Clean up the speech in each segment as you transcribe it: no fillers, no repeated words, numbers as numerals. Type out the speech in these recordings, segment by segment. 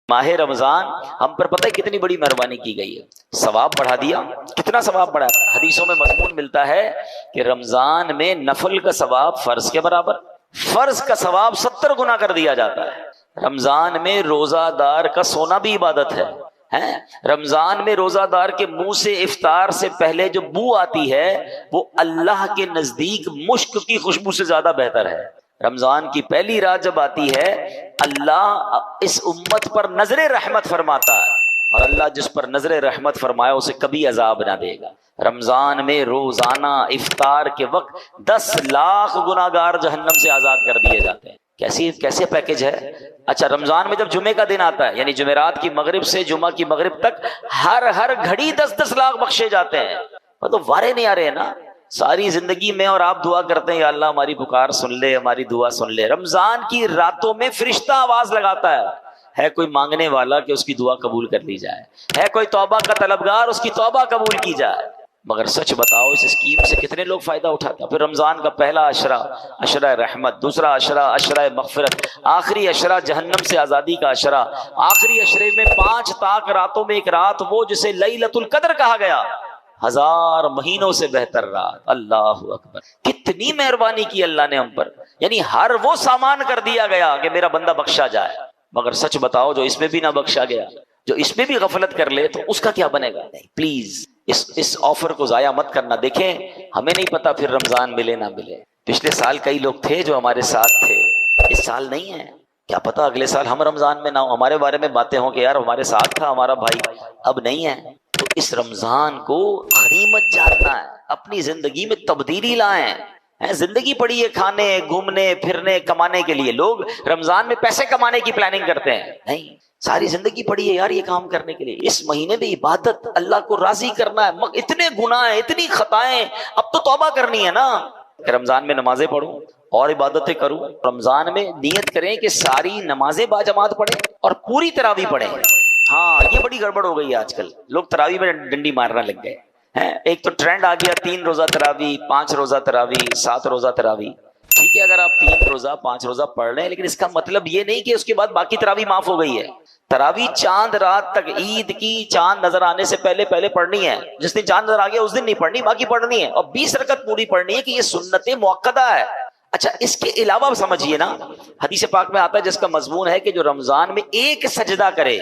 ماہ رمضان ہم پر پتہ ہے کتنی بڑی مہربانی کی گئی ہے، ثواب بڑھا دیا۔ کتنا ثواب بڑھا؟ حدیثوں میں مضمون ملتا ہے کہ رمضان میں نفل کا ثواب فرض کے برابر، فرض کا ثواب 70 گنا کر دیا جاتا ہے۔ رمضان میں روزہ دار کا سونا بھی عبادت ہے۔ رمضان میں روزہ دار کے منہ سے افطار سے پہلے جو بو آتی ہے وہ اللہ کے نزدیک مشک کی خوشبو سے زیادہ بہتر ہے۔ رمضان کی پہلی رات جب آتی ہے اللہ اس امت پر نظر رحمت فرماتا ہے، اور اللہ جس پر نظر رحمت فرمایا اسے کبھی عذاب نہ دے گا۔ رمضان میں روزانہ افطار کے وقت 10 لاکھ گناہگار جہنم سے آزاد کر دیے جاتے ہیں۔ کیسے پیکج ہے؟ اچھا، رمضان میں جب جمعے کا دن آتا ہے، یعنی جمعرات کی مغرب سے جمعہ کی مغرب تک ہر گھڑی 10 لاکھ بخشے جاتے ہیں۔ تو وارے نہیں آ رہے نا ساری زندگی میں، اور آپ دعا کرتے ہیں یا اللہ ہماری پکار سن لے، ہماری دعا سن لے۔ رمضان کی راتوں میں فرشتہ آواز لگاتا ہے کوئی مانگنے والا کہ اس کی دعا قبول کر لی جائے، ہے کوئی توبہ کا طلبگار اس کی توبہ قبول کی جائے۔ مگر سچ بتاؤ اس اسکیم سے کتنے لوگ فائدہ اٹھاتے ہیں؟ پھر رمضان کا پہلا عشرہ عشرہ رحمت، دوسرا عشرہ عشرہ مغفرت، آخری عشرہ جہنم سے آزادی کا عشرہ، آخری عشرے میں 5 طاق راتوں میں ایک رات وہ جسے لیلۃ القدر کہا گیا، 1000 مہینوں سے بہتر رات۔ اللہ اکبر، کتنی مہربانی کی اللہ نے ہم پر، یعنی ہر وہ سامان کر دیا گیا کہ میرا بندہ بخشا جائے۔ مگر سچ بتاؤ جو اس میں بھی نہ بخشا گیا، جو اس میں بھی غفلت کر لے تو اس کا کیا بنے گا؟ نہیں، پلیز اس آفر کو ضائع مت کرنا۔ دیکھیں ہمیں نہیں پتا پھر رمضان ملے نہ ملے، پچھلے سال کئی لوگ تھے جو ہمارے ساتھ تھے، اس سال نہیں ہے، کیا پتا اگلے سال ہم رمضان میں نہ ہو، ہمارے بارے میں باتیں ہوں کہ یار ہمارے ساتھ تھا ہمارا بھائی، اب نہیں ہے۔ تو اس رمضان کو غنیمت جاننا ہے، اپنی زندگی میں تبدیلی لائیں۔ زندگی پڑی ہے کھانے گھومنے پھرنے کمانے کے لیے، لوگ رمضان میں پیسے کمانے کی پلاننگ کرتے ہیں، نہیں، ساری زندگی پڑی ہے یار یہ کام کرنے کے لیے۔ اس مہینے میں عبادت، اللہ کو راضی کرنا ہے، اتنے گناہ ہیں اتنی خطائیں، اب تو توبہ کرنی ہے نا۔ کہ رمضان میں نمازیں پڑھوں اور عبادتیں کروں، رمضان میں نیت کریں کہ ساری نمازیں باجماعت پڑھیں اور پوری تراویح پڑھیں۔ ہاں یہ بڑی گڑبڑ ہو گئی ہے آج کل، لوگ تراویح میں ڈنڈی مارنا لگ گئے ہیں۔ ایک تو ٹرینڈ آ گیا 3 روزہ تراویح، 5 روزہ تراویح، 7 روزہ تراویح۔ ٹھیک ہے اگر آپ 3 روزہ 5 روزہ پڑھ رہے ہیں، لیکن اس کا مطلب یہ نہیں کہ اس کے بعد باقی تراویح معاف ہو گئی ہے۔ تراویح چاند رات تک، عید کی چاند نظر آنے سے پہلے پڑھنی ہے، جس دن چاند نظر آ گیا اس دن نہیں پڑھنی، باقی پڑھنی ہے، اور 20 رکعت پوری پڑھنی ہے کہ یہ سنت مؤکدہ ہے۔ اچھا اس کے علاوہ سمجھیے نا، حدیث پاک میں آتا ہے جس کا مضمون ہے کہ جو رمضان میں ایک سجدہ کرے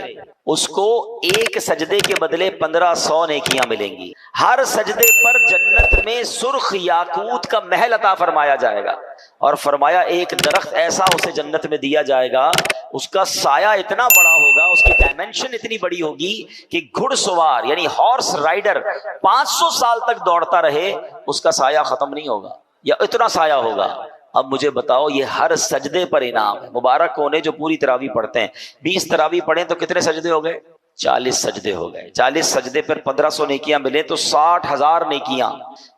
اس کو ایک سجدے کے بدلے 1500 نیکیاں ملیں گی، ہر سجدے پر جنت میں سرخ یاقوت کا محل عطا فرمایا جائے گا، اور فرمایا ایک درخت ایسا اسے جنت میں دیا جائے گا، اس کا سایہ اتنا بڑا ہوگا، اس کی ڈائمنشن اتنی بڑی ہوگی کہ گھڑ سوار یعنی ہارس رائڈر 500 سال تک دوڑتا رہے اس کا سایہ ختم نہیں ہوگا، یا اتنا سایہ ہوگا۔ اب مجھے بتاؤ یہ ہر سجدے پر انعام ہے۔ مبارک ہونے جو پوری تراویح پڑھتے ہیں، 20 تراویح پڑھیں تو کتنے سجدے ہو گئے؟ 40 سجدے ہو گئے، 40 سجدے پر 1500 نیکیاں ملے تو 60,000 نیکیاں،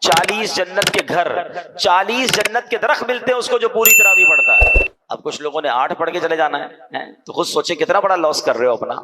40 جنت کے گھر، 40 جنت کے درخت ملتے ہیں اس کو جو پوری تراویح پڑھتا ہے۔ اب کچھ لوگوں نے 8 پڑھ کے چلے جانا ہے، تو خود سوچے کتنا بڑا لاس کر رہے ہو اپنا۔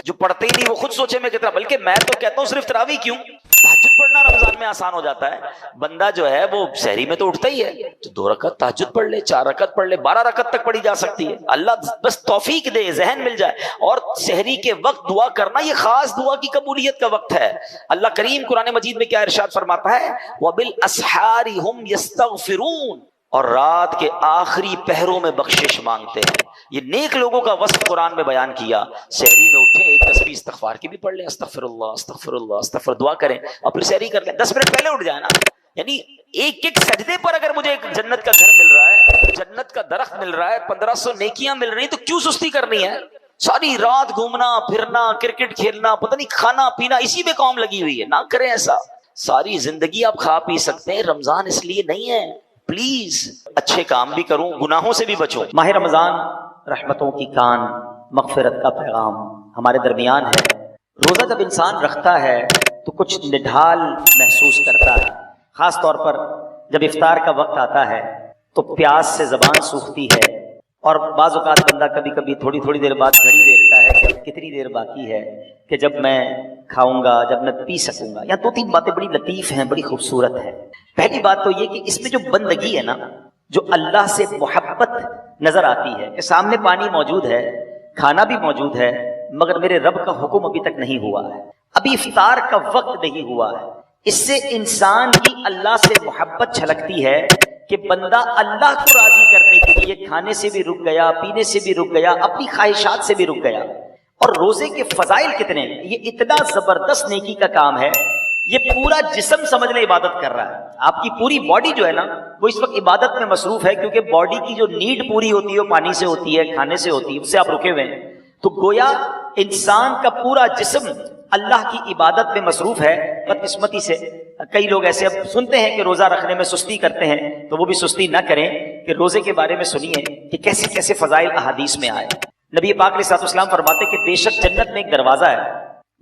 جو پڑھتے ہی نہیں وہ خود سوچے میں کتنا، بلکہ میں تو کہتا ہوں صرف تراویح کیوں، تہجد پڑھنا رمضان میں آسان ہو جاتا ہے۔ بندہ جو ہے وہ سحری میں تو اٹھتا ہی ہے، تو 2 رکعت تہجد پڑھ لے، 4 رکعت پڑھ لے، 12 رکعت تک پڑھی جا سکتی ہے۔ اللہ بس توفیق دے، ذہن مل جائے۔ اور سحری کے وقت دعا کرنا یہ خاص دعا کی قبولیت کا وقت ہے۔ اللہ کریم قرآن مجید میں کیا ارشاد فرماتا ہے؟ وَبِالْأَسْحَارِ هُمْ يَسْتَغْفِرُونَ، اور رات کے آخری پہروں میں بخشش مانگتے ہیں۔ یہ نیک لوگوں کا وصف قرآن میں بیان کیا۔ سحری میں اٹھیں، ایک تسبیح استغفار کی بھی پڑھ لیں، استغفر اللہ استغفر اللہ استغفر، دعا کریں اور پھر سحری کر لیں، 10 منٹ پہلے اٹھ جائیں نا۔ یعنی ایک سجدے پر اگر مجھے ایک جنت کا گھر مل رہا ہے، جنت کا درخت مل رہا ہے، 1500 نیکیاں مل رہی ہیں، تو کیوں سستی کرنی ہے؟ ساری رات گھومنا پھرنا، کرکٹ کھیلنا، پتہ نہیں کھانا پینا، اسی میں قوم لگی ہوئی ہے۔ نہ کریں ایسا، ساری زندگی آپ کھا پی سکتے ہیں، رمضان اس لیے نہیں ہے۔ پلیز اچھے کام بھی کروں، گناہوں سے بھی بچوں۔ ماہ رمضان رحمتوں کی کان، مغفرت کا پیغام ہمارے درمیان ہے۔ روزہ جب انسان رکھتا ہے تو کچھ نڈھال محسوس کرتا ہے، خاص طور پر جب افطار کا وقت آتا ہے تو پیاس سے زبان سوکھتی ہے، اور بعض اوقات بندہ کبھی کبھی تھوڑی دیر بعد گھڑی دیکھتا ہے کہ کتنی دیر باقی ہے کہ جب میں کھاؤں گا، جب میں پی سکوں گا۔ یہاں 2-3 باتیں بڑی لطیف ہیں، بڑی خوبصورت ہے۔ پہلی بات تو یہ کہ اس میں جو بندگی ہے نا، جو اللہ سے محبت نظر آتی ہے کہ سامنے پانی موجود ہے، کھانا بھی موجود ہے، مگر میرے رب کا حکم ابھی تک نہیں ہوا ہے، ابھی افطار کا وقت نہیں ہوا ہے۔ اس سے انسان کی اللہ سے محبت چھلکتی ہے کہ بندہ اللہ کو راضی کرنے کے لیے کھانے سے بھی رک گیا، پینے سے بھی رک گیا، اپنی خواہشات سے بھی رک گیا۔ اور روزے کے فضائل کتنے ہیں، یہ اتنا زبردست نیکی کا کام ہے، یہ پورا جسم سمجھ لیں عبادت کر رہا ہے۔ آپ کی پوری باڈی جو ہے نا وہ اس وقت عبادت میں مصروف ہے، کیونکہ باڈی کی جو نیڈ پوری ہوتی ہے وہ پانی سے ہوتی ہے، کھانے سے ہوتی ہے، اس سے آپ رکے ہوئے ہیں۔ تو گویا انسان کا پورا جسم اللہ کی عبادت میں مصروف ہے۔ بدقسمتی سے کئی لوگ ایسے اب سنتے ہیں کہ روزہ رکھنے میں سستی کرتے ہیں، تو وہ بھی سستی نہ کریں کہ روزے کے بارے میں سنیے کہ کیسے کیسے فضائل احادیث میں آئے۔ نبی پاک علیہ الصلوۃ والسلام فرماتے کہ بے شک جنت میں ایک دروازہ ہے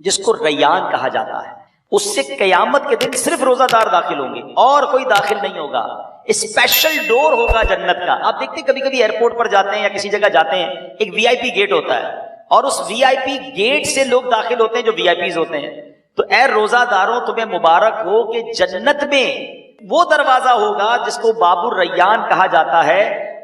جس کو ریان کہا جاتا ہے، اس سے قیامت کے دن صرف روزہ دار داخل ہوں گے اور کوئی داخل نہیں ہوگا۔ اسپیشل ڈور ہوگا جنت کا۔ آپ دیکھتے ہیں کبھی کبھی ایئرپورٹ پر جاتے ہیں یا کسی جگہ جاتے ہیں، ایک وی آئی پی گیٹ ہوتا ہے اور اس وی آئی پی گیٹ سے لوگ داخل ہوتے ہیں جو وی آئی پیز ہوتے ہیں۔ تو اے روزہ داروں تمہیں مبارک ہو کہ جنت میں وہ دروازہ ہوگا جس کو باب الریان کہا جاتا ہے،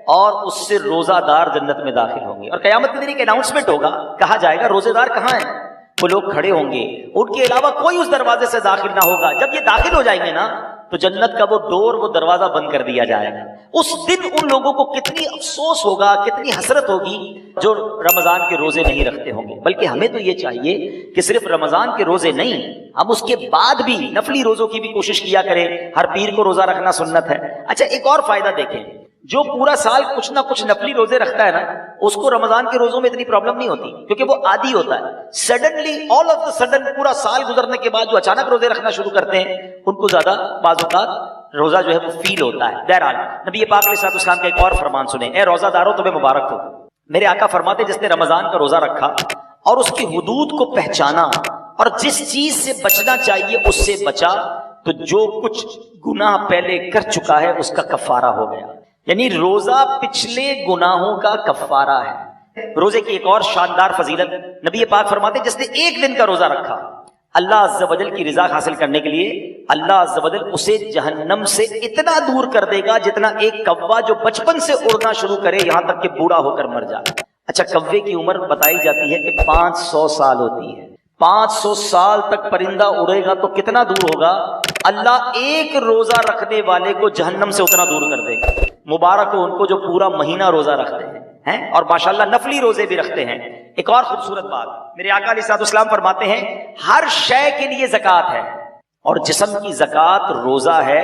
اور اس سے روزہ دار جنت میں داخل ہوں گے۔ اور قیامت کے دن ایک اناؤنسمنٹ ہوگا، کہا جائے گا روزے دار کہاں ہیں؟ وہ لوگ کھڑے ہوں گے، ان کے علاوہ کوئی اس دروازے سے داخل نہ ہوگا۔ جب یہ داخل ہو جائیں گے نا تو جنت کا وہ ڈور، وہ دروازہ بند کر دیا جائے گا۔ اس دن ان لوگوں کو کتنی افسوس ہوگا، کتنی حسرت ہوگی جو رمضان کے روزے نہیں رکھتے ہوں گے۔ بلکہ ہمیں تو یہ چاہیے کہ صرف رمضان کے روزے نہیں، ہم اس کے بعد بھی نفلی روزوں کی بھی کوشش کیا کریں۔ ہر پیر کو روزہ رکھنا سنت ہے۔ اچھا ایک اور فائدہ دیکھیں، جو پورا سال کچھ نہ کچھ نفلی روزے رکھتا ہے نا، اس کو رمضان کے روزوں میں اتنی پرابلم نہیں ہوتی، کیونکہ وہ عادی ہوتا ہے۔ Suddenly all of the sudden پورا سال گزرنے کے بعد جو اچانک روزے رکھنا شروع کرتے ہیں ان کو زیادہ بعض اوقات روزہ جو ہے وہ فیل ہوتا ہے۔ بہرحال نبی پاک علیہ الصلوۃ والسلام کا ایک اور فرمان سنیں، اے روزہ دارو تمہیں مبارک ہو۔ میرے آقا فرماتے جس نے رمضان کا روزہ رکھا اور اس کی حدود کو پہچانا اور جس چیز سے بچنا چاہیے اس سے بچا، تو جو کچھ گناہ پہلے کر چکا ہے اس کا کفارہ ہو گیا۔ یعنی روزہ پچھلے گناہوں کا کفارہ ہے۔ روزے کی ایک اور شاندار فضیلت، نبی پاک فرماتے جس نے ایک دن کا روزہ رکھا، اللہ عز و جل کی رضا حاصل کرنے کے لیے اللہ عز و جل اسے جہنم سے اتنا دور کر دے گا جتنا ایک کوا جو بچپن سے اڑنا شروع کرے یہاں تک کہ بوڑھا ہو کر مر جائے۔ اچھا کوے کی عمر بتائی جاتی ہے کہ 500 سال ہوتی ہے۔ 500 سال تک پرندہ اڑے گا تو کتنا دور ہوگا؟ اللہ ایک روزہ رکھنے والے کو جہنم سے اتنا دور کر دے گا۔ مبارک ہو ان کو جو پورا مہینہ روزہ رکھتے ہیں اور ماشاءاللہ نفلی روزے بھی رکھتے ہیں۔ ایک اور خوبصورت بات، میرے آقا علیہ الصلوۃ والسلام فرماتے ہیں ہر شے کے لیے زکوٰۃ ہے، اور جسم کی زکوٰۃ روزہ ہے،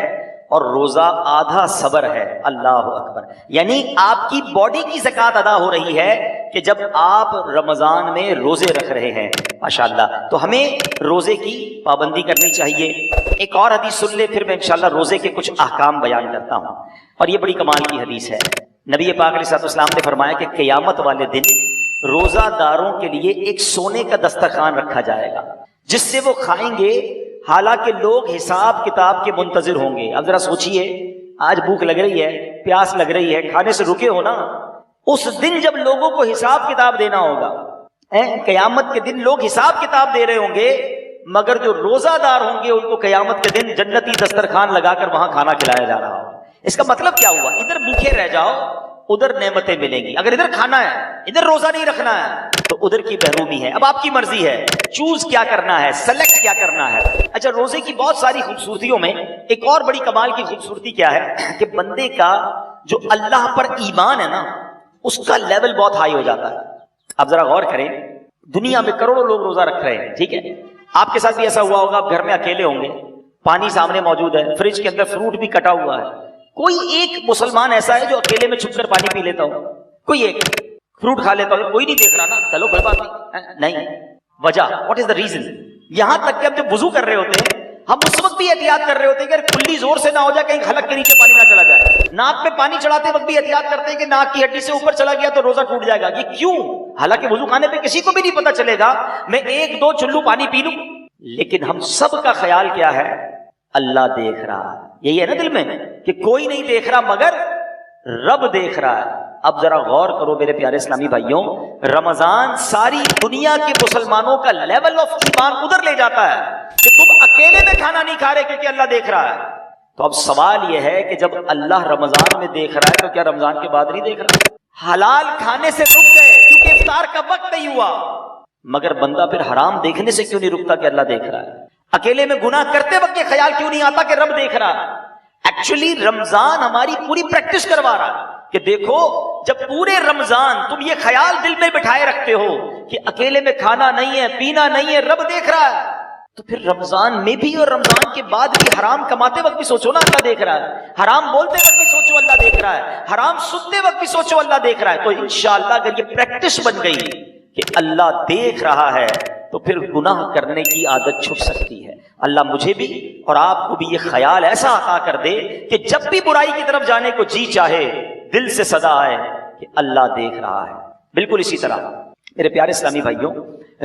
اور روزہ آدھا صبر ہے۔ اللہ اکبر، یعنی آپ کی باڈی کی زکوٰۃ ادا ہو رہی ہے کہ جب آپ رمضان میں روزے رکھ رہے ہیں۔ ماشاءاللہ، تو ہمیں روزے کی پابندی کرنی چاہیے۔ ایک اور حدیث سن لے، پھر میں انشاءاللہ روزے کے کچھ احکام بیان کرتا ہوں، اور یہ بڑی کمال کی حدیث ہے۔ نبی پاک علیہ الصلوۃ والسلام نے فرمایا کہ قیامت والے دن روزہ داروں کے لیے ایک سونے کا دسترخوان رکھا جائے گا جس سے وہ کھائیں گے، حالانکہ لوگ حساب کتاب کے منتظر ہوں گے۔ اب ذرا سوچئے، آج بھوک لگ رہی ہے، پیاس لگ رہی ہے، کھانے سے رکے ہو نا، اس دن جب لوگوں کو حساب کتاب دینا ہوگا، قیامت کے دن لوگ حساب کتاب دے رہے ہوں گے، مگر جو روزہ دار ہوں گے ان کو قیامت کے دن جنتی دسترخوان لگا کر وہاں کھانا کھلایا جا رہا ہوگا۔ اس کا مطلب کیا ہوا؟ ادھر بھوکے رہ جاؤ، ادھر نعمتیں ملیں گی۔ اگر ادھر کھانا ہے، ادھر روزہ نہیں رکھنا ہے، تو ادھر کی محرومی ہے۔ اب آپ کی مرضی ہے، چوز کیا کرنا ہے، سلیکٹ کیا کرنا ہے۔ اچھا، روزے کی بہت ساری خوبصورتیوں میں ایک اور بڑی کمال کی خوبصورتی کیا ہے کہ بندے کا جو اللہ پر ایمان ہے نا، اس کا لیول بہت ہائی ہو جاتا ہے۔ آپ ذرا غور کریں، دنیا میں کروڑوں لوگ روزہ رکھ رہے ہیں، ٹھیک ہے، آپ کے ساتھ بھی ایسا ہوا ہوگا، آپ گھر میں اکیلے ہوں گے، پانی سامنے موجود ہے، فریج کے اندر فروٹ بھی کٹا ہوا ہے، کوئی ایک مسلمان ایسا ہے جو اکیلے میں چھپ کر پانی پی لیتا ہو، کوئی ایک فروٹ کھا لیتا ہو، کوئی نہیں دیکھ رہا نا، چلو کوئی بات نہیں۔ وجہ واٹ از دا ریزن؟ یہاں تک کہ ہم جب وضو کر رہے ہوتے ہیں ہم اس وقت بھی احتیاط کر رہے ہوتے ہیں کہ کھلی زور سے نہ ہو جائے، کہیں خلق کے نیچے پانی نہ چلا جائے۔ ناک پہ پانی چڑھاتے وقت بھی احتیاط کرتے ہیں کہ ناک کی ہڈی سے اوپر چلا گیا تو روزہ ٹوٹ جائے گا۔ یہ کیوں؟ حالانکہ وضو خانے پہ کسی کو بھی نہیں پتا چلے گا، میں ایک دو چلو پانی پی لوں، لیکن ہم سب کا خیال کیا ہے؟ اللہ دیکھ رہا ہے، یہی ہے نا دل میں کہ کوئی نہیں دیکھ رہا مگر رب دیکھ رہا ہے۔ اب ذرا غور کرو میرے پیارے اسلامی بھائیوں، رمضان ساری دنیا کے مسلمانوں کا لیول آف ایمان ادھر لے جاتا ہے کہ تم اکیلے میں کھانا نہیں کھا رہے کیونکہ اللہ دیکھ رہا ہے۔ تو اب سوال یہ ہے کہ جب اللہ رمضان میں دیکھ رہا ہے تو کیا رمضان کے بعد نہیں دیکھ رہا؟ حلال کھانے سے رک گئے کیونکہ افطار کا وقت نہیں ہوا، مگر بندہ پھر حرام دیکھنے سے کیوں نہیں رکتا کہ اللہ دیکھ رہا ہے؟ اکیلے میں گناہ کرتے وقت یہ خیال کیوں نہیں آتا کہ رب دیکھ رہا ہے؟ ایکچولی رمضان ہماری پوری پریکٹس کروا رہا ہے کہ دیکھو جب پورے رمضان تم یہ خیال دل میں بٹھائے رکھتے ہو کہ اکیلے میں کھانا نہیں ہے، پینا نہیں ہے، رب دیکھ رہا ہے، تو پھر رمضان میں بھی اور رمضان کے بعد بھی حرام کماتے وقت بھی سوچو نا اللہ دیکھ رہا ہے، حرام بولتے وقت بھی سوچو اللہ دیکھ رہا ہے، حرام سنتے وقت بھی سوچو اللہ دیکھ رہا ہے. تو انشاءاللہ اگر یہ پریکٹس بن گئی کہ اللہ دیکھ رہا ہے تو پھر گناہ کرنے کی عادت چھپ سکتی ہے. اللہ مجھے بھی اور آپ کو بھی یہ خیال ایسا عطا کر دے کہ جب بھی برائی کی طرف جانے کو جی چاہے دل سے صدا آئے کہ اللہ دیکھ رہا ہے. بالکل اسی طرح میرے پیارے اسلامی بھائیوں،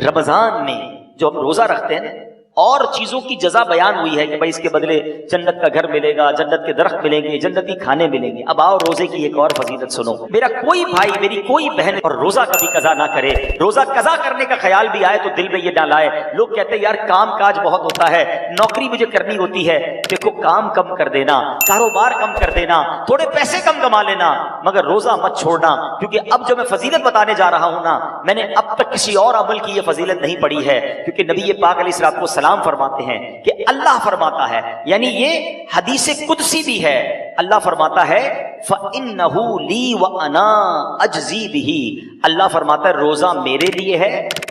رمضان میں جو ہم روزہ رکھتے ہیں اور چیزوں کی جزا بیان ہوئی ہے کہ بھائی اس کے بدلے جنت کا گھر ملے گا، جنت کے درخت ملیں گے، جنتی کھانے ملیں گے. اب آؤ روزے کی ایک اور فضیلت سنو. میرا کوئی بھائی، میری کوئی بہن اور روزہ کبھی قضا نہ کرے. روزہ قضا کرنے کا خیال بھی آئے تو دل میں یہ نہ لائے. لوگ کہتے ہیں یار کام کاج بہت ہوتا ہے، نوکری مجھے کرنی ہوتی ہے. دیکھو کام کم کر دینا، کاروبار کم کر دینا، تھوڑے پیسے کم کما لینا، مگر روزہ مت چھوڑنا. کیونکہ اب جو میں فضیلت بتانے جا رہا ہوں نا، میں نے اب تک کسی اور عمل کی یہ فضیلت نہیں پڑھی ہے. کیونکہ نبی پاک علیہ الصلوۃ والسلام فرماتے ہیں کہ اللہ فرماتا ہے، یعنی یہ حدیث قدسی بھی ہے. اللہ فرماتا ہے فَإِنَّهُ لِي وَأَنَا أَجْزِي بِهِ. اللہ فرماتا ہے روزہ میرے لیے ہے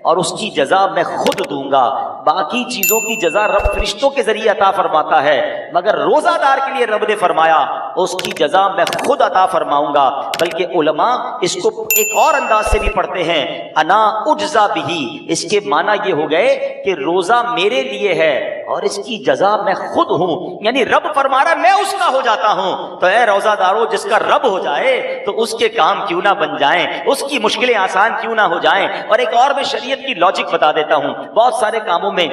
اور اس کی جزا میں خود دوں گا. باقی چیزوں کی جزا رب فرشتوں کے ذریعے عطا فرماتا ہے، مگر روزہ دار کے لیے رب نے فرمایا اس کی جزا میں خود عطا فرماؤں گا. بلکہ علماء اس کو ایک اور انداز سے بھی پڑھتے ہیں، انا اجزا بہی. اس کے معنی یہ ہو گئے کہ روزہ میرے لیے ہے اور اس کی جزا میں خود ہوں. یعنی رب فرما رہا ہے میں اس کا ہو جاتا ہوں. تو اے روزہ دارو، جس کا رب ہو جائے تو اس کے کام کیوں نہ بن جائیں، اس کی مشکلیں آسان کیوں نہ ہو جائیں. اور ایک اور میں شریعت کی لاجک بتا دیتا ہوں. بہت سارے کاموں میں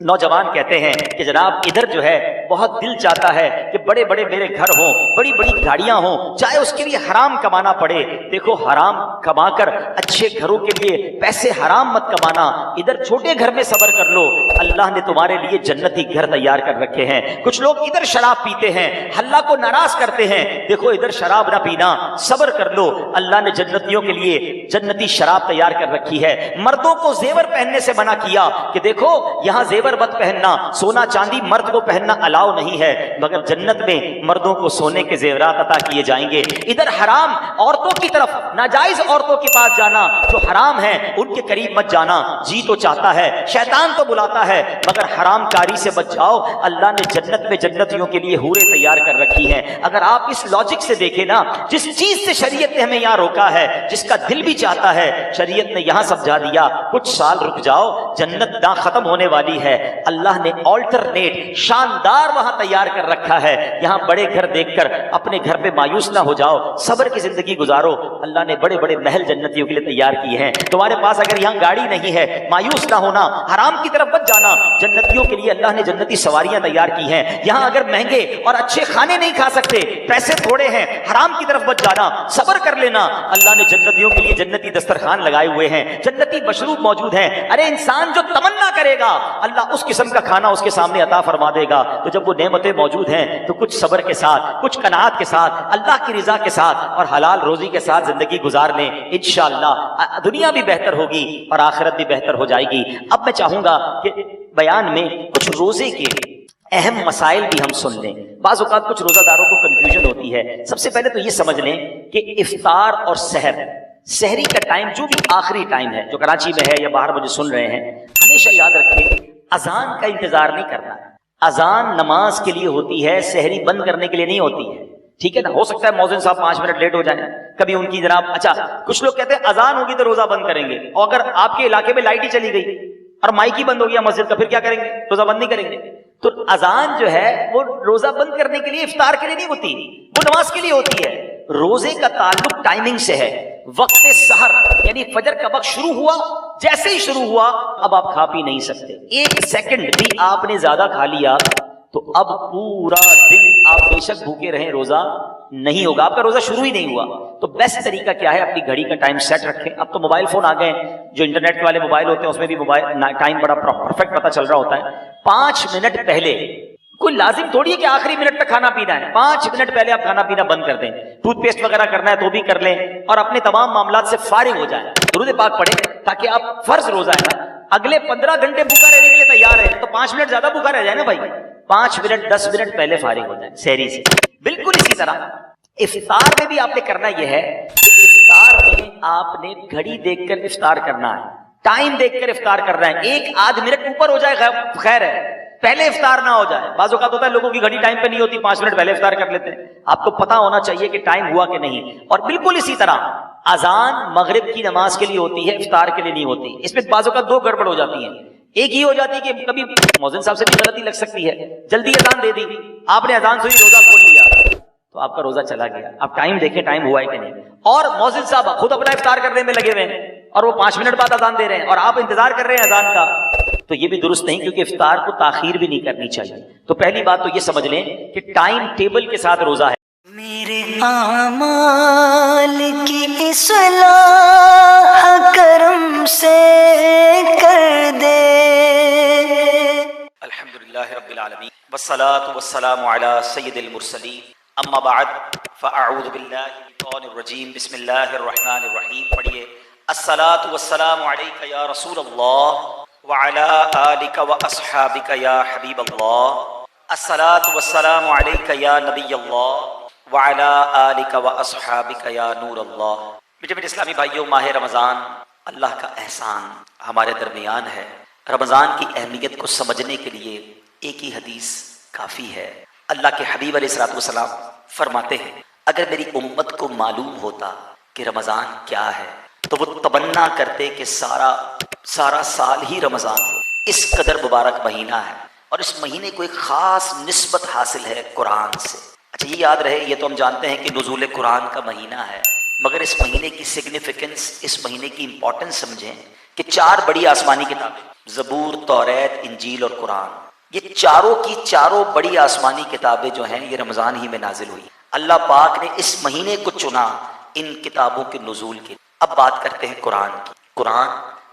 نوجوان کہتے ہیں کہ جناب ادھر جو ہے بہت دل چاہتا ہے کہ بڑے بڑے میرے گھر ہوں، بڑی بڑی گاڑیاں ہوں، چاہے اس کے لیے حرام کمانا پڑے. دیکھو حرام کما کر اچھے گھروں کے لیے پیسے حرام مت کمانا، ادھر چھوٹے گھر میں صبر کر لو، اللہ نے تمہارے لیے جنتی گھر تیار کر رکھے ہیں. کچھ لوگ ادھر شراب پیتے ہیں، اللہ کو ناراض کرتے ہیں. دیکھو ادھر شراب نہ پینا، صبر کر لو، اللہ نے جنتیوں کے لیے جنتی شراب تیار کر رکھی ہے. مردوں کو زیور پہننے سے منع کیا کہ دیکھو یہاں زیور مت پہننا، سونا چاندی مرد کو پہننا الاؤ نہیں ہے، مگر جنت میں مردوں کو سونے کے زیورات عطا کیے جائیں گے. ادھر حرام عورتوں کی طرف، ناجائز عورتوں کے پاس جانا جو حرام ہے ان کے قریب مت جانا. جی تو چاہتا ہے، شیطان تو بلاتا ہے، مگر حرام کاری سے بچ جاؤ. اللہ نے جنت میں جنتیوں کے لیے حوریں تیار کر رکھی ہیں. اگر آپ اس لاجک سے دیکھیں نا، جس چیز سے شریعت نے ہمیں یہاں روکا ہے، جس کا دل بھی چاہتا ہے، شریعت نے یہاں سمجھا دیا کچھ سال رک جاؤ، جنت نہ ختم ہونے والی ہے. اللہ نے آلٹرنیٹ شاندار وہاں تیار کر رکھا ہے. یہاں بڑے گھر دیکھ کر اپنے گھر پہ مایوس نہ ہو جاؤ، صبر کی زندگی گزارو. اللہ نے بڑے بڑے محل جنتیوں کے لیے تیار کیے ہیں. تمہارے پاس اگر یہاں گاڑی نہیں ہے، مایوس نہ ہونا، حرام کی طرف مت جانا. جنتیوں کے لیے اللہ نے جنتی سواریاں تیار کی ہیں. یہاں اگر مہنگے اور اچھے کھانے نہیں کھا سکتے، پیسے تھوڑے ہیں، حرام کی طرف مت جانا، صبر کر لینا. اللہ نے جنتیوں کے لیے جنتی دسترخوان لگائے ہوئے ہیں، جنتی مشروب موجود ہیں. ارے انسان جو تمنا کرے گا اللہ اس قسم کا کھانا اس کے سامنے عطا فرما دے گا. تو جب وہ نعمتیں موجود ہیں تو کچھ صبر کے ساتھ، کچھ قناعت کے ساتھ، اللہ کی رضا کے ساتھ اور حلال روزی کے ساتھ زندگی گزار لیں. انشاءاللہ دنیا بھی بہتر ہوگی اور آخرت بھی بہتر ہو جائے گی. اب میں چاہوں گا کہ بیان میں کچھ روزے کے اہم مسائل بھی ہم سن لیں. بعض اوقات کچھ روزہ داروں کو کنفیوژن ہوتی ہے. سب سے پہلے تو یہ سمجھ لیں کہ افطار اور سحری کا ٹائم جو بھی آخری ٹائم ہے، جو کراچی میں ہے یا باہر مجھے سن رہے ہیں، ہمیشہ یاد رکھیں اذان کا انتظار نہیں کرنا. اذان نماز کے لیے ہوتی ہے، سحری بند کرنے کے لیے نہیں ہوتی ہے. ٹھیک ہے نا؟ ہو سکتا ہے مؤذن صاحب 5 منٹ لیٹ ہو جائیں، کبھی ان کی جناب اچھا کچھ لوگ کہتے ہیں اذان ہوگی تو روزہ بند کریں گے، اور اگر آپ کے علاقے میں لائٹ ہی چلی گئی اور مائک ہی بند ہو گیا مسجد کا، پھر کیا کریں گے؟ روزہ بند نہیں کریں گے. تو اذان جو ہے وہ روزہ بند کرنے کے لیے، افطار کے لیے نہیں ہوتی، وہ نماز کے لیے ہوتی ہے. روزے کا تعلق ٹائمنگ سے ہے. وقت سحر یعنی فجر کا وقت شروع ہوا، جیسے ہی شروع ہوا اب آپ کھا پی نہیں سکتے. 1 سیکنڈ بھی آپ نے زیادہ کھا لیا تو اب پورا دن آپ بے شک بھوکے رہیں، روزہ نہیں ہوگا، آپ کا روزہ شروع ہی نہیں ہوا. تو بیسٹ طریقہ کیا ہے؟ اپنی گھڑی کا ٹائم سیٹ رکھیں. اب تو موبائل فون آ گئے، جو انٹرنیٹ والے موبائل ہوتے ہیں اس میں بھی موبائل ٹائم بڑا پرفیکٹ پتہ چل رہا ہوتا ہے. 5 منٹ پہلے کوئی لازم تھوڑی ہے کہ آخری منٹ تک کھانا پینا ہے. 5 منٹ پہلے آپ کھانا پینا بند کر دیں, ٹوتھ پیسٹ وغیرہ کرنا ہے تو بھی کر لیں, اور اپنے تمام معاملات سے فارغ ہو جائیں, درود پاک پڑھیں, تاکہ آپ فرض روزہ ہے نا اگلے 15 گھنٹے بھوکا رہنے کے لیے تیار ہے, تو 5 منٹ زیادہ بھوکا رہ جائے نا بھائی, 5 منٹ 10 منٹ پہلے فارغ ہو جائیں سحری سے. بالکل اسی طرح افطار میں بھی آپ نے کرنا یہ ہے کہ افطار میں آپ نے گھڑی دیکھ کر افطار کرنا ہے, ٹائم دیکھ کر افطار کرنا ہے. 1 آدھ منٹ اوپر ہو جائے خیر ہے, پہلے افطار نہ ہو جائے. بعض اوقات ہوتا ہے لوگوں کی گھڑی ٹائم پہ نہیں ہوتی, 5 منٹ پہلے افطار کر لیتے ہیں. آپ کو پتا ہونا چاہیے کہ ٹائم ہوا کہ نہیں. اور بالکل اسی طرح اذان مغرب کی نماز کے لیے ہوتی ہے, افطار کے لیے نہیں ہوتی. اس میں بعض اوقات 2 گڑبڑ ہو جاتی ہیں. ایک یہ ہو جاتی ہے کہ کبھی مؤذن صاحب سے بھی غلطی لگ سکتی ہے, جلدی اذان دے دی, آپ نے اذان سے ہی روزہ کھول لیا تو آپ کا روزہ چلا گیا. آپ ٹائم دیکھیں ٹائم ہوا ہے کہ نہیں. اور مؤذن صاحب خود اپنا افطار کرنے میں لگے ہوئے ہیں اور وہ 5 منٹ بعد اذان دے رہے ہیں اور آپ انتظار کر رہے ہیں اذان کا, تو یہ بھی درست نہیں, کیونکہ افطار کو تاخیر بھی نہیں کرنی چاہیے. تو پہلی بات تو یہ سمجھ لیں کہ ٹائم ٹیبل کے ساتھ روزہ ہے. میرے اعمال کی اصلاح کرم سے کر دے. الحمدللہ رب العالمین والصلاة والسلام علی سید المرسلین, اما بعد فاعوذ باللہ من الشیطان الرجیم, بسم اللہ الرحمن الرحیم. پڑھیے الصلاة والسلام علیک یا رسول اللہ وعلی آلک واصحابک یا حبیب اللہ, الصلاة والسلام علیک یا نبی اللہ وعلی آلک واصحابک یا نور اللہ. میٹھے میٹھے اسلامی بھائیوں, ماہ رمضان اللہ کا احسان ہمارے درمیان ہے. رمضان کی اہمیت کو سمجھنے کے لیے ایک ہی حدیث کافی ہے. اللہ کے حبیب علیہ الصلوۃ والسلام فرماتے ہیں, اگر میری امت کو معلوم ہوتا کہ رمضان کیا ہے تو وہ تمنا کرتے کہ سارا سال ہی رمضان ہو. اس قدر مبارک مہینہ ہے اور اس مہینے کو ایک خاص نسبت حاصل ہے قرآن سے. اچھا یہ یاد رہے, یہ تو ہم جانتے ہیں کہ نزول قرآن کا مہینہ ہے, مگر اس مہینے کی سگنیفیکنس, اس مہینے کی امپورٹنس سمجھیں کہ 4 بڑی آسمانی کتابیں, زبور, توریت, انجیل اور قرآن, یہ چاروں کی چاروں بڑی آسمانی کتابیں جو ہیں یہ رمضان ہی میں نازل ہوئی. اللہ پاک نے اس مہینے کو چنا ان کتابوں کے نزول کے. اب بات کرتے ہیں قرآن کی. قرآن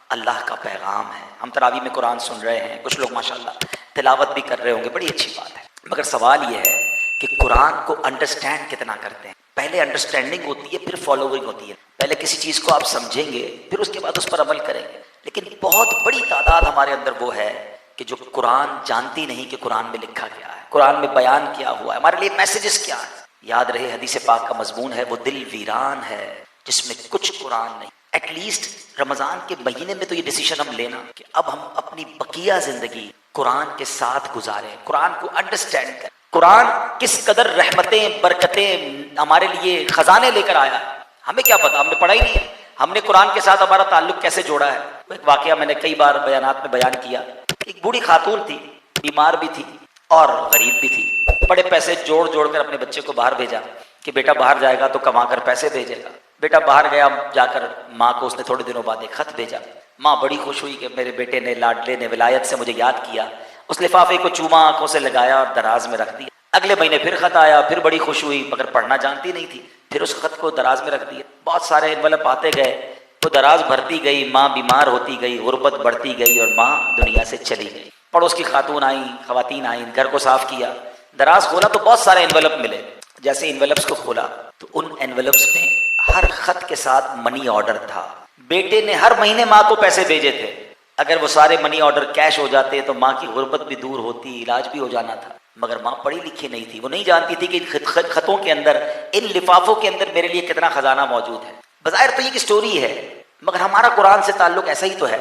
اللہ کا پیغام ہے. ہم تراویح میں قرآن سن رہے ہیں, کچھ لوگ ماشاءاللہ تلاوت بھی کر رہے ہوں گے, بڑی اچھی بات ہے, مگر سوال یہ ہے کہ قرآن کو انڈرسٹینڈ کتنا کرتے ہیں. پہلے انڈرسٹینڈنگ ہوتی ہے, پھر فالوئنگ ہوتی ہے. پہلے کسی چیز کو آپ سمجھیں گے, پھر اس کے بعد اس پر عمل کریں گے. لیکن بہت بڑی تعداد ہمارے اندر وہ ہے کہ جو قرآن جانتی نہیں کہ قرآن میں لکھا کیا ہے, قرآن میں بیان کیا ہوا ہے, ہمارے لیے میسیجز کیا ہے. یاد رہے حدیث پاک کا مضمون ہے, وہ دل ویران ہے جس میں کچھ قرآن نہیں. ایٹ لیسٹ رمضان کے مہینے میں تو یہ ڈیسیشن ہم لینا کہ اب ہم اپنی بقیہ زندگی قرآن کے ساتھ گزاریں, قرآن کو انڈرسٹینڈ کریں. قرآن کس قدر رحمتیں, برکتیں ہمارے لیے خزانے لے کر آیا ہے, ہمیں کیا پتا, ہم نے پڑھا ہی نہیں ہے. ہم نے قرآن کے ساتھ ہمارا تعلق کیسے جوڑا ہے. ایک واقعہ میں نے کئی بار بیانات میں بیان کیا. ایک بوڑھی خاتون تھی, بیمار بھی تھی اور غریب بھی تھی. بڑے پیسے جوڑ کر اپنے بچے کو باہر بھیجا کہ بیٹا باہر جائے گا تو کما کر پیسے بھیجے گا. بیٹا باہر گیا, جا کر ماں کو اس نے تھوڑے دنوں بعد ایک خط بھیجا. ماں بڑی خوش ہوئی کہ میرے بیٹے نے, لاڈلے نے ولایت سے مجھے یاد کیا. اس لفافے کو چوما, آنکھوں سے لگایا اور دراز میں رکھ دیا. اگلے مہینے پھر خط آیا, پھر بڑی خوش ہوئی, مگر پڑھنا جانتی نہیں تھی. پھر اس خط کو دراز میں رکھ دیا. بہت سارے انویلپ آتے گئے, وہ دراز بھرتی گئی, ماں بیمار ہوتی گئی, غربت بڑھتی گئی اور ماں دنیا سے چلی گئی. پڑوس کی خواتین آئیں, گھر کو صاف کیا, دراز کھولا تو بہت سارے انویلپ ملے. جیسے انویلپس کو کھولا تو ان انویلپس میں ہر خط کے ساتھ منی آرڈر تھا. بیٹے نے ہر مہینے ماں کو پیسے بھیجے تھے. اگر وہ سارے منی آرڈر کیش ہو جاتے تو ماں کی غربت بھی دور ہوتی, علاج بھی ہو جانا تھا. مگر ماں پڑھی لکھی نہیں تھی, وہ نہیں جانتی تھی کہ ان خطوں کے اندر, ان لفافوں کے اندر میرے لیے کتنا خزانہ موجود ہے. بظاہر تو یہ ایک اسٹوری ہے, مگر ہمارا قرآن سے تعلق ایسا ہی تو ہے.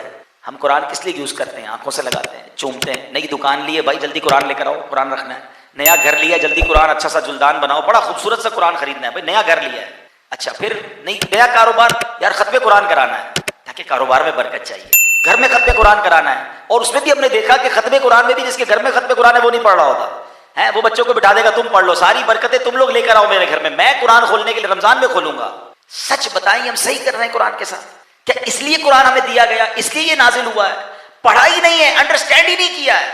ہم قرآن کس لیے یوز کرتے ہیں؟ آنکھوں سے لگاتے ہیں, چومتے ہیں. نئی دکان لیے, بھائی جلدی قرآن لے کر آؤ, قرآن رکھنا ہے. نیا گھر لیا, جلدی قرآن, اچھا سا جلدان بناؤ, بڑا خوبصورت سا قرآن خریدنا ہے. بھائی نیا گھر لیا ہے, اچھا پھر نیا کاروبار, یار ختم قرآن کرانا ہے تاکہ کاروبار میں برکت چاہیے. گھر میں ختم قرآن کرانا ہے, اور اس میں بھی ہم نے دیکھا کہ ختم قرآن میں بھی جس کے گھر میں ختم قرآن ہے وہ نہیں پڑھ رہا ہوتا ہے. وہ بچوں کو بٹھا دے گا, تم پڑھ لو, ساری برکتیں تم لوگ لے کر آؤ میرے گھر میں قرآن کھولنے کے لیے رمضان میں کھولوں گا. سچ بتائیں ہم صحیح کر رہے ہیں قرآن کے ساتھ؟ کیا اس لیے قرآن ہمیں دیا گیا, اس لیے یہ نازل ہوا ہے؟ پڑھا ہی نہیں ہے, انڈرسٹینڈ ہی نہیں کیا ہے.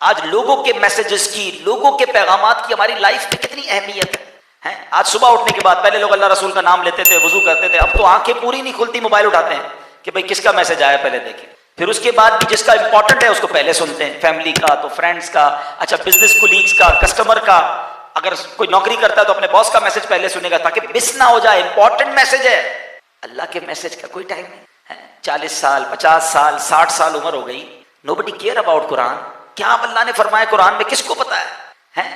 آج لوگوں کے میسیجز کی, لوگوں کے پیغامات کی ہماری لائف میں کتنی اہمیت ہے. آج صبح اٹھنے کے بعد پہلے لوگ اللہ رسول کا نام لیتے تھے, وضو کرتے تھے, اب تو آنکھیں پوری نہیں کھلتی, موبائل اٹھاتے ہیں کہ بھئی کس کا میسج آیا پہلے دیکھیں. پھر اس کے بعد بھی جس کا امپورٹنٹ ہے اس کو پہلے سنتے ہیں، فیملی کا تو فرینڈس کا، اچھا بزنس کولیگس کا، کسٹمر کا، اگر کوئی نوکری کرتا ہے تو اپنے باس کا میسج پہلے سنے گا تاکہ مس نہ ہو جائے، امپورٹنٹ میسج ہے۔ اللہ کے میسج کا کوئی ٹائم نہیں ہے۔ 40 سال 50 سال 60 سال عمر ہو گئی، nobody care about قرآن۔ کیا اللہ نے فرمایا قرآن میں کس کو پتا ہے؟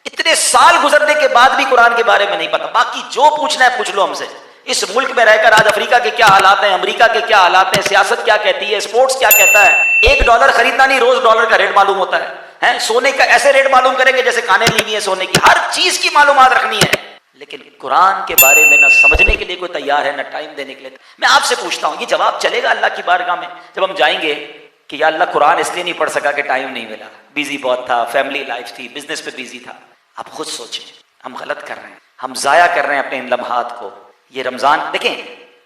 اتنے سال گزرنے کے بعد بھی قرآن کے بارے میں نہیں پتا۔ باقی جو پوچھنا ہے پوچھ لو ہم سے، اس ملک میں رہ کر آج افریقہ کے کیا حالات ہیں، امریکہ کے کیا حالات ہیں، سیاست کیا کہتی ہے، اسپورٹس کیا کہتا ہے۔ $1 خریدنا نہیں، روز ڈالر کا ریٹ معلوم ہوتا ہے، سونے کا ایسے ریٹ معلوم کریں گے جیسے کانیں لی ہوئی ہیں سونے کی، ہر چیز کی معلومات رکھنی ہے۔ لیکن قرآن کے بارے میں نہ سمجھنے کے لیے کوئی تیار ہے، نہ ٹائم دینے کے لیے۔ میں آپ سے پوچھتا ہوں، یہ جواب چلے گا اللہ کی بارگاہ میں جب ہم جائیں گے کہ یا اللہ قرآن اس لیے نہیں پڑھ سکا کہ ٹائم نہیں ملا، بیزی بہت تھا، فیملی لائف تھی، بزنس پہ بیزی تھا۔ آپ خود سوچیں، ہم غلط کر رہے ہیں، ہم ضائع کر رہے ہیں اپنے ان لمحات کو۔ یہ رمضان دیکھیں،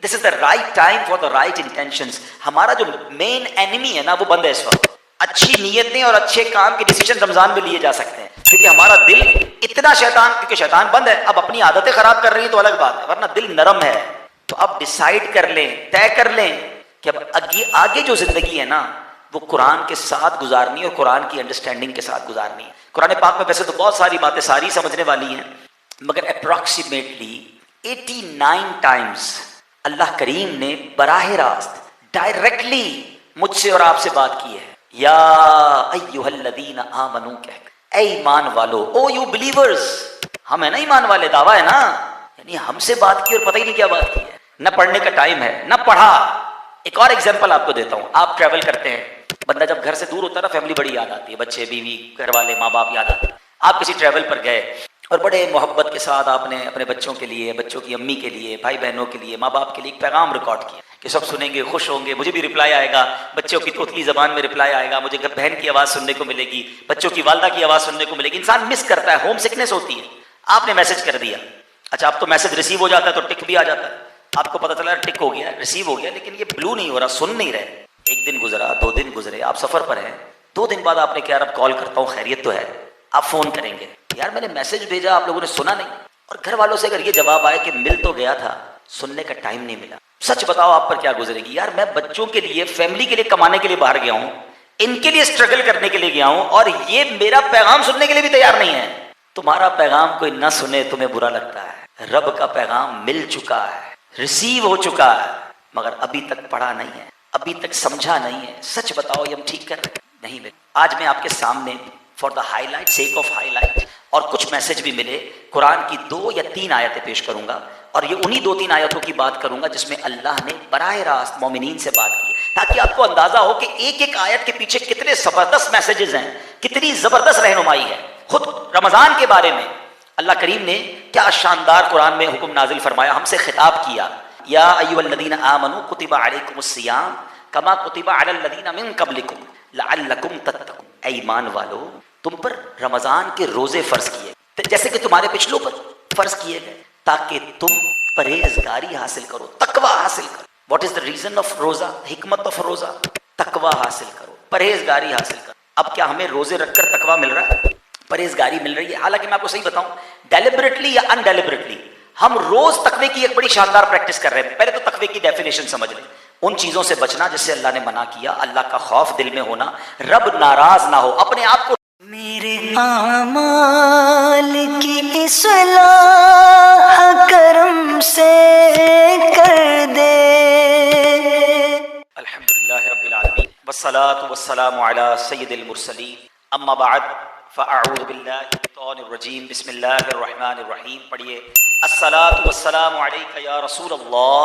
this is the right time for the right intentions. ہمارا جو مین اینیمی ہے نا وہ بند ہے اس وقت۔ اچھی نیتیں اور اچھے کام کے ڈیسیجن رمضان میں لیے جا سکتے ہیں، کیونکہ ہمارا دل اتنا شیطان، کیونکہ شیطان بند ہے، اب اپنی عادتیں خراب کر رہی ہیں تو الگ بات ہے، ورنہ دل نرم ہے۔ تو اب ڈیسائیڈ کر لیں، طے کر لیں کہ اب آگے جو زندگی ہے نا وہ قرآن کے ساتھ گزارنی ہے اور قرآن کی انڈرسٹینڈنگ کے ساتھ گزارنی ہے۔ قرآن پاک میں ویسے تو بہت ساری باتیں ساری سمجھنے والی ہیں، مگر اپروکسیمیٹلی 89 ٹائمز اللہ کریم نے براہ راست ڈائریکٹلی مجھ سے اور آپ سے بات کی ہے۔ یا ایھا الذین آمنو، اے ایمان والو، او یو بلیورز، ہم ہیں نا ایمان والے، دعویٰ ہے نا، یعنی ہم سے بات کی اور پتہ ہی نہیں کیا بات کی ہے۔ نہ پڑھنے کا ٹائم ہے، نہ پڑھا۔ ایک اور ایگزامپل آپ کو دیتا ہوں، آپ ٹریول کرتے ہیں، بندہ جب گھر سے دور ہوتا ہے نا فیملی بڑی یاد آتی ہے، بچے بیوی گھر والے ماں باپ یاد آتے ہیں۔ آپ کسی ٹریول پر گئے اور بڑے محبت کے ساتھ آپ نے اپنے بچوں کے لیے، بچوں کی امی کے لیے، بھائی بہنوں کے لیے، ماں باپ کے لیے ایک پیغام ریکارڈ کیا کہ سب سنیں گے، خوش ہوں گے، مجھے بھی رپلائی آئے گا، بچوں کی توتلی زبان میں رپلائی آئے گا، مجھے بہن کی آواز سننے کو ملے گی، بچوں کی والدہ کی آواز سننے کو ملے گی۔ انسان مس کرتا ہے، ہوم سکنس ہوتی ہے۔ آپ نے میسج کر دیا، اچھا اب تو میسج ریسیو ہو جاتا ہے تو ٹک بھی آ جاتا ہے، آپ کو پتہ چلا ٹک ہو گیا، ریسیو ہو گیا، لیکن یہ بلو نہیں ہو رہا، سن نہیں رہے۔ ایک دن گزرا، 2 دن گزرے، آپ سفر پر ہیں، 2 دن بعد آپ نے کہا اب کال کرتا ہوں، خیریت تو ہے؟ آپ فون کریں گے، یار میں نے میسج بھیجا آپ لوگوں نے سنا نہیں، اور گھر والوں سے اگر یہ جواب آئے کہ مل تو گیا تھا، سننے کا ٹائم نہیں ملا، سچ بتاؤ آپ پر کیا گزرے گی؟ یار میں بچوں کے لیے، فیملی کے لیے کمانے کے لیے باہر گیا ہوں، ان کے لیے اسٹرگل کرنے کے لیے گیا ہوں، اور یہ میرا پیغام سننے کے لیے بھی تیار نہیں ہے۔ تمہارا پیغام کوئی نہ سنے تمہیں برا لگتا ہے، رب کا پیغام مل چکا ہے، ریسیو ہو چکا ہے، مگر ابھی تک پڑھا نہیں ہے، ابھی تک سمجھا نہیں ہے۔ سچ بتاؤ یہ ہم ٹھیک کر رہے ہیں؟ نہیں ملے۔ آج میں آپ کے سامنے for the high light, sake of high light, اور کچھ میسج بھی ملے، قرآن کی 2 یا 3 آیتیں پیش کروں گا، اور یہ انہی 2-3 آیتوں کی بات کروں گا جس میں اللہ نے براہ راست مومنین سے بات کی، تاکہ آپ کو اندازہ ہو کہ ایک ایک آیت کے پیچھے کتنے زبردست میسیجز ہیں، کتنی زبردست رہنمائی ہے۔ خود رمضان کے بارے میں اللہ کریم نے کیا شاندار قرآن میں حکم نازل فرمایا، ہم سے خطاب کیا، یا ایھا الذین آمنوا کتب علیکم الصیام کما کتب علی الذین من قبلکم لعلکم تتقون، اے ایمان والو تم پر رمضان کے روزے فرض کیے جیسے کہ تمہارے پچھلوں پر فرض کیے گئے، تاکہ تم پرہیزگاری حاصل کرو، تقوی حاصل کرو۔ What is the reason of روزہ؟ حکمت آف روزہ، تقوی حاصل کرو، پرہیزگاری حاصل کرو۔ اب کیا ہمیں روزے رکھ کر تقوی مل رہا ہے، پرہیزگاری مل رہی ہے؟ حالانکہ میں آپ کو صحیح بتاؤں، ڈیلیبریٹلی یا ان ڈیلیبریٹلی ہم روز تقوی کی ایک بڑی شاندار پریکٹس کر رہے ہیں۔ پہلے تو تقوی کی ڈیفینیشن سمجھ لیں، ان چیزوں سے بچنا جس سے اللہ نے منع کیا، اللہ کا خوف دل میں ہونا، رب ناراض نہ ہو، اپنے آپ کو میرے اعمال کی اصلاح کرم سے کر دے۔ الحمدللہ رب العالمین والصلاة والسلام علی سید المرسلین، اما بعد فاعوذ باللہ من الشیطان الرجیم، بسم اللہ الرحمن الرحیم۔ پڑھیے، الصلاة والسلام علیک یا رسول اللہ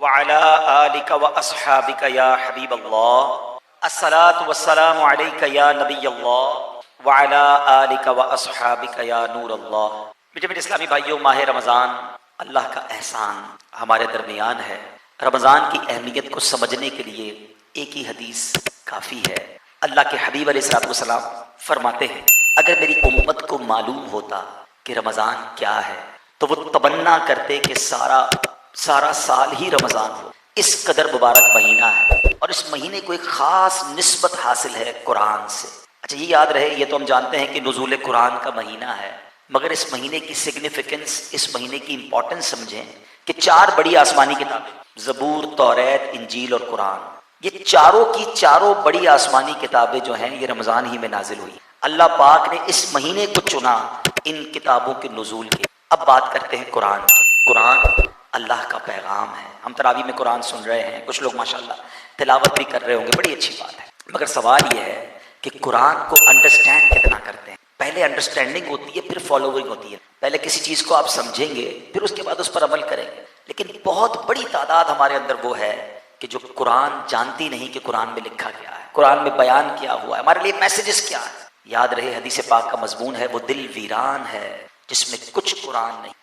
وعلی آلک واصحابک یا حبیب اللہ، الصلاة والسلام علیک یا نبی اللہ وعلی آلک واصحابک یا نور اللہ۔ میٹھے میٹھے اسلامی بھائیوں، ماہ رمضان اللہ کا احسان ہمارے درمیان ہے۔ رمضان کی اہمیت کو سمجھنے کے لیے ایک ہی حدیث کافی ہے۔ اللہ کے حبیب علیہ الصلوۃ والسلام فرماتے ہیں، اگر میری امت کو معلوم ہوتا کہ رمضان کیا ہے تو وہ تمنا کرتے کہ سارا سال ہی رمضان ہو۔ اس قدر مبارک مہینہ ہے، اور اس مہینے کو ایک خاص نسبت حاصل ہے قرآن سے۔ اچھا یہ یاد رہے، یہ تو ہم جانتے ہیں کہ نزول قرآن کا مہینہ ہے، مگر اس مہینے کی سگنیفیکنس، اس مہینے کی امپورٹنس سمجھیں کہ 4 بڑی آسمانی کتابیں، زبور، توریت، انجیل اور قرآن، یہ چاروں کی چاروں بڑی آسمانی کتابیں جو ہیں یہ رمضان ہی میں نازل ہوئی. اللہ پاک نے اس مہینے کو چنا ان کتابوں کے نزول کے. اب بات کرتے ہیں قرآن کی. قرآن اللہ کا پیغام ہے. ہم تراویح میں قرآن سن رہے ہیں, کچھ لوگ ماشاءاللہ تلاوت بھی کر رہے ہوں گے, بڑی اچھی بات ہے. مگر سوال یہ ہے کہ قرآن کو انڈرسٹینڈ کتنا کرتے ہیں. پہلے انڈرسٹینڈنگ ہوتی ہے, پھر فالوئنگ ہوتی ہے. پہلے کسی چیز کو آپ سمجھیں گے, پھر اس کے بعد اس پر عمل کریں گے. لیکن بہت بڑی تعداد ہمارے اندر وہ ہے کہ جو قرآن جانتی نہیں کہ قرآن میں لکھا کیا ہے, قرآن میں بیان کیا ہوا ہے, ہمارے لیے میسیجز کیا ہے. یاد رہے حدیث پاک کا مضمون ہے وہ دل ویران ہے جس میں کچھ قرآن نہیں.